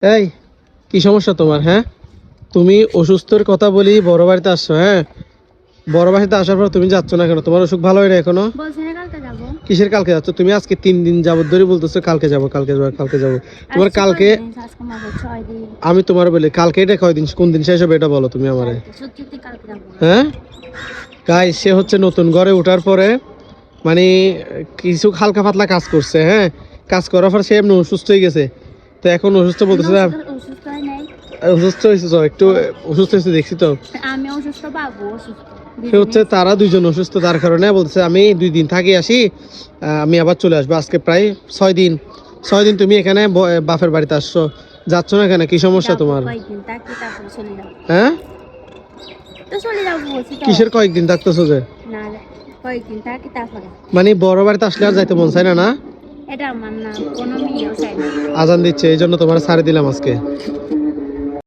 এই কি সমস্যা তোমার? হ্যাঁ, তুমি অসুস্থর কথা বলি বড় বাড়িতে আসছো। হ্যাঁ, বড় বাড়িতে আসার পর তুমি যাচ্ছ না কেন? তোমার অসুখ ভালো হয় না এখনো? বলছি না কালকে যাবো। কিসের কালকে যাচ্ছ? তুমি আজকে 3 দিন যাবত ধরে বলতেছো কালকে যাবো, কালকে যাবো, কালকে যাবো। তোমার আজকে কালকে কয়দিন? আজকে মাত্র 6 দিন। আমি তোমার বলি কালকে এটা কয়দিন, কোন দিন শেষ হবে এটা বলো তুমি আমারে। কালকে সত্যি সত্যি কালকে যাবো। হ্যাঁ গাইস, সে হচ্ছে নতুন ঘরে ওঠার পরে মানে কিছু হালকা পাতলা কাজ করছে। হ্যাঁ, কাজ করার পর সে এমনি অসুস্থ হয়ে গেছে। তো এখন অসুস্থ বলতেছে না, অসুস্থ হয় নাই। অসুস্থ হয়েছে তো একটু, অসুস্থ হয়েছে দেখছি তো। আমি অসুস্থ, বাবু অসুস্থ। সে হচ্ছে তারা দুইজন অসুস্থ, তার কারণে বলতেছে আমি 2 দিন থাকি আসি, আমি আবার চলে আসবো। আজকে প্রায় 6 দিন, 6 দিন তুমি এখানে বাপের বাড়িতে আসছো, যাচ্ছ না কেন? কি সমস্যা তোমার? কয়েকদিন থাকি তারপরে চলে যাবো। হ্যাঁ, তো চলে যাবো বলছি তো। কিসের কয়েকদিন থাকতেছো যে? না, কয়েকদিন থাকি তারপরে। মানে বড় বাড়িতে আসলে আর যাইতে মন চায় না? না, এটা আমার না, কোনো মেয়েও চাই না। আজান দিচ্ছে এই জন্য তোমার ছাড়ে দিলাম আজকে।